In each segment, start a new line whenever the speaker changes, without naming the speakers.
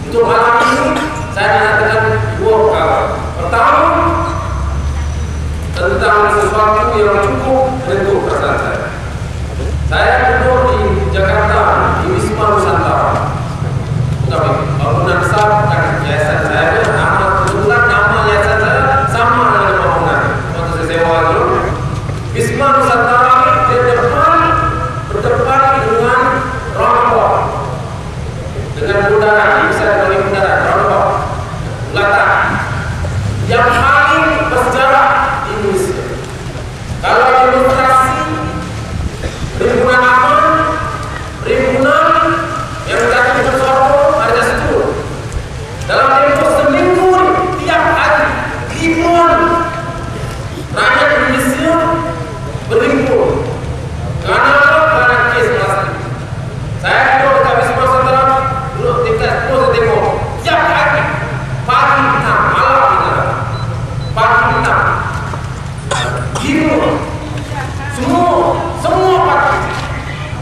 Untuk malam ini saya mengatakan dua perkara. Pertama, tentang sesuatu yang cukup bentuk perasaan saya. Saya duduk di Jakarta, di Wisma Nusantara. Tapi bangunan besar kan yayasan saya, kebetulan nama yayasan saya sama dengan bangunan. Waktu saya sewa itu, Wisma Nusantara berdepan dengan roundabout, dengan bundaran, bisa dari bundaran roundabout, latar yang paling bersejarah di Indonesia. Kalau demonstrasi rimbunan apa, rimbunan yang jatuh bersorot harga situ. Dalam tempoh seminggu tiap hari ribuan rakyat Indonesia berhimpun. Karena kes plastik. Saya duduk di Wisma Nusantara, duduk di kelas 10 saya tengok tiap hari pagi petang, malam petang, pagi petang, ribuan. Semua parti,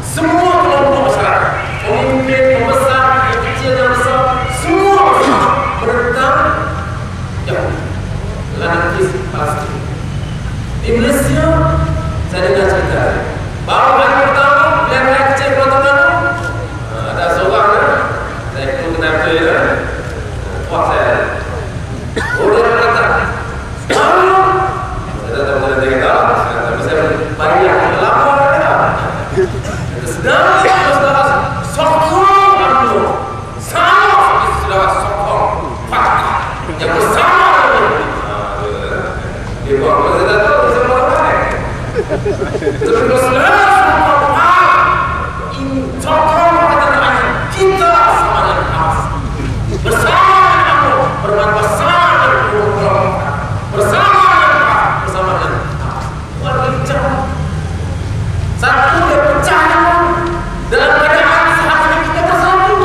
semua kelompok masyarakat, pemimpin, pembesar, yang kecil dan besar, semua menentang anarkis plastik. Di Malaysia, saya dengar cerita. Baru hari pertama, yang saya kecil penonton, ada seorang, saya perlu kenapa dia, wah saya, udah berkata, saya datang dari Jakarta, tapi saya banyak lama ada. Sedang sokong aku, sama sudah sokong fakta yang bersama. Dia buat saya datang bersama orang. Terus sokong kata kita sama dengan Hamas, bersama aku berbuat bersama dengan kelompok, bersama dengan Hamas. Luar biasa. Satu dia pecah dalam keadaan seharusnya kita bersatu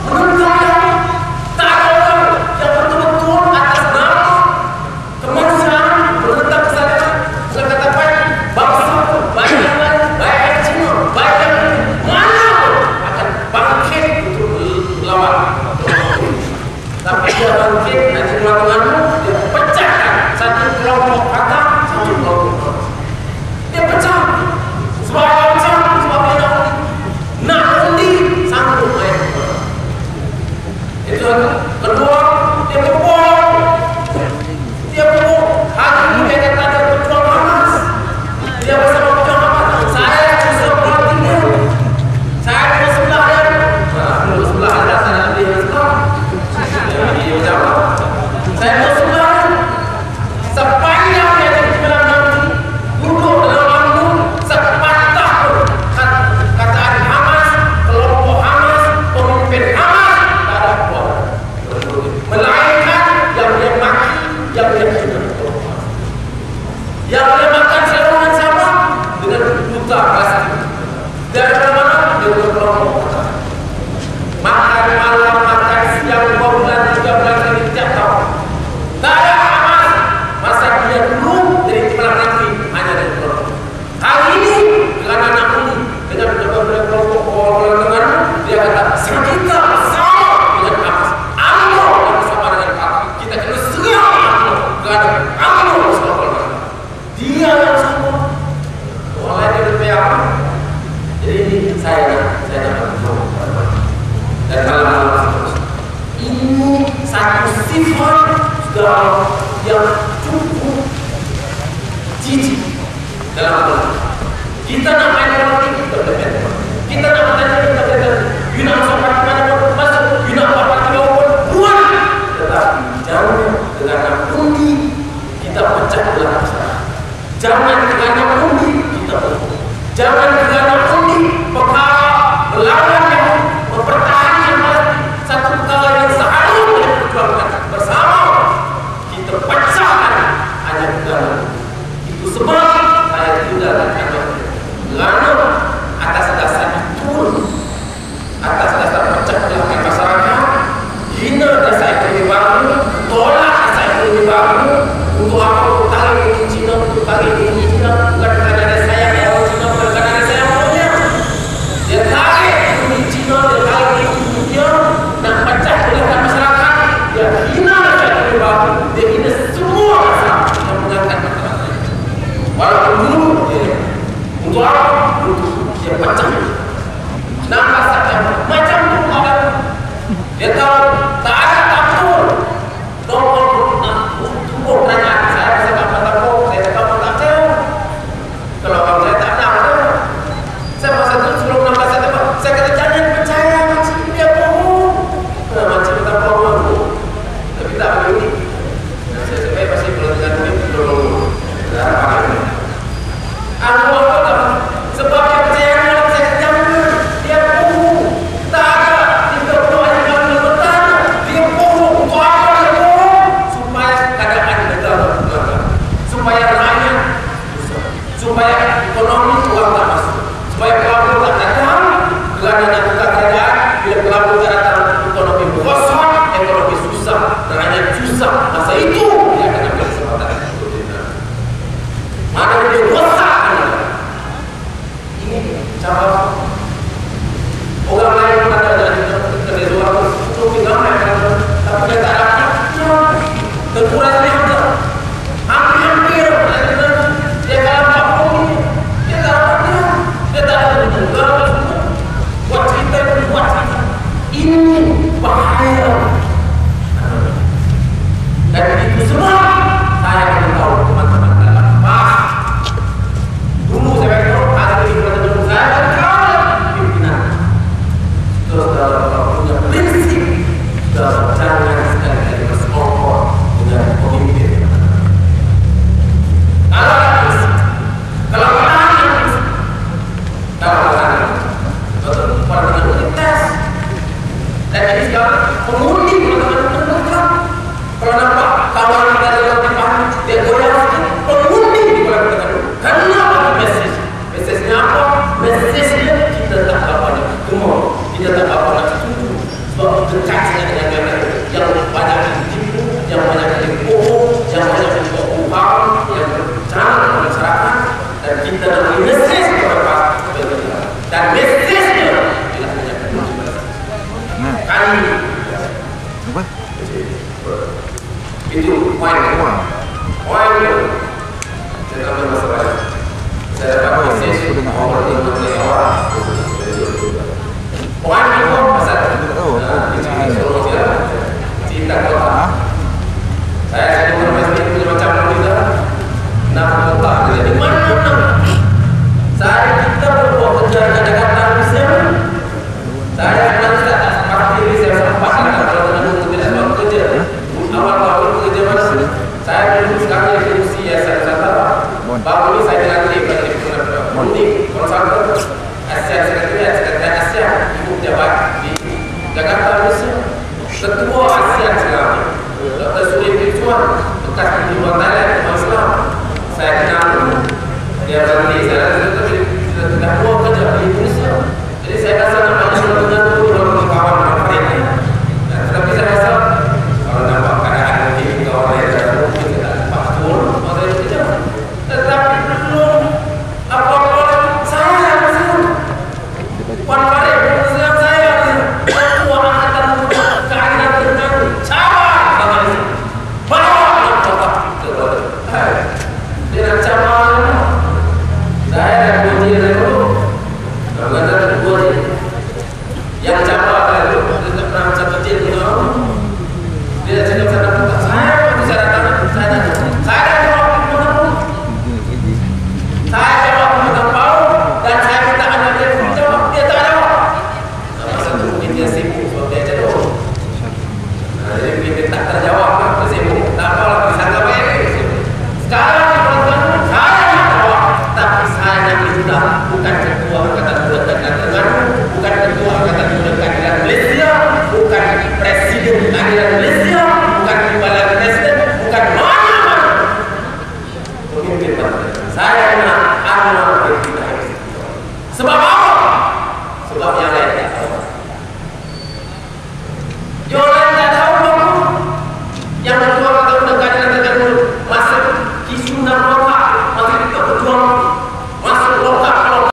menentang tak ada orang yang betul-betul atas nama kemanusiaan menentang kesadaran bukan kata baik bangsa baik yang lain baik yang Cina baik yang mana akan bangkit untuk melawan. Tapi dia bangkit nanti keluar-keluarmu dia pecahkan satu kelompok kata satu kelompok dia pecah sebab nak undi sanggup itu kedua dia kepung hari ini dia kata ada pejuang Hamas dia bersama pejuang Hamas saya sebelah timur saya di sebelah dia sebelah ada saya di sebelah saya di sebelah sepanjang dia di sebelah nanti duduk dalam anggun sepatah kataan Hamas, kelompok Hamas, pemimpin Hamas tak ada buat melainkan yang dia maki, yang dia hina yang dia makan serangan sama dengan buta plastik dari mana dia berkelompok makan malam, makan siang 2 bulan, 3 bulan setiap tahun tak ada Hamas masa dia dulu dari timbalan nanti hanya dari kelompok. Kali ini dengan anak ini dengan beberapa kelompok orang dia kata kita bersama dengan Hamas Allah yang bersama dengan kami kita kena serang Allah gak ada Allah bersama dia yang sama orang lain dia berpihak. Jadi ini saya dapat dan kalau ini satu sifat sudah yang cukup jijik dalam Al-Quran. Kita nak main politik berbeda. Kita nak bertanya berbeda. You nak masuk parti mana pun masuk. You nak apa parti pun buat. Tetapi jangan dengan undi kita pecah belah masyarakat. Jangan dengan undi kita pecah. Jangan dengan undi perkara melawan yang mempertahankan satu perkara yang seharusnya diperjuangkan bersama. Kita pecahkan hanya dengan itu sebab saya tidak akan kerana atas dasar itu, atas dasar pecah belahkan masyarakat, hina dasar ekonomi baru, tolak dasar ekonomi baru, untuk apa untuk tarik ini Cina, untuk tarik ini Cina, bukan kerana ada saya yang Cina, bukan kerana ada saya maunya. Dia tarik buka kerajaan, bila pelaku datang ekonomi merosot, ekonomi susah, rakyat susah, masa itu dia akan ambil kesempatan untuk dinamis. Mana dia rosak? Ini cara orang lain pun ada dari luar untuk pindah, tapi dia tak dapat. Terkurang dia hampir dia kalah papun, dia tak dapat dia tak ada juga buat cerita ini bahaya. Dan itu semua saya beritahu teman-teman dalam pas dulu saya beritahu ada di teman-teman saya dan kawan pimpinan terus dalam punya prinsip dalam jangan sekali-kali bersekongkol dengan pemimpin. Kalau pada tes dan ini sekarang pengundi teman-teman. Kalau nampak kawan kita dalam depan dia goyang pengundi di dalam depan. Kenapa mesejnya apa? Mesejnya kita tak apa nak gemar, kita tak apa nak tunggu sebab dekat dengan yang banyak ditipu, yang banyak dibohong, yang banyak dibohong, yang bercanggah masyarakat dan kita nak mesej kepada dan mesejnya kali itu poin itu saya tambah masalah saya dapat mesej orang poin itu pasal cinta kota saya cuma mesej macam kita nak kota di mana saya kita berbuat kerja di Jakarta misalnya saya tidak seperti ini saya sempat kalau menunggu tidak sempat kerja awal tahun kerja mana saya dulu sekarang di usia saya baru ini saya dilantik menjadi konsultan sekretariat Asia ibu pejabat di Jakarta misalnya ketua Asia sekarang Dr. Suri Pichuan bekas penjualan Thailand Islam saya kenal dia berhenti saya sudah keluar kerja di Indonesia jadi saya rasa namanya benar-benar orang kawan mereka tapi saya rasa kalau nampak keadaan mungkin orang yang ada mungkin tidak pastor masa itu kerja tetapi belum apa-apa saya Puan Farid saya ketua angkatan keadilan tertinggi cabar bawa dia cabar saya dah kunci dari dulu bagaimana dua yang cabar itu dia tak pernah satu cil dia cakap saya datang saya jawab mana mau dan saya minta anak dia jawab dia tak jawab masa tu mungkin dia sibuk sebab dia jatuh jadi mungkin dia tak terjawab dia sibuk tak apalah disangka baik sekarang bukan ketua angkatan bulan keadilan bukan ketua angkatan bulan keadilan Malaysia, bukan presiden keadilan Malaysia, bukan timbalan presiden, bukan mana-mana pemimpin partai. Saya nak amal kita sebab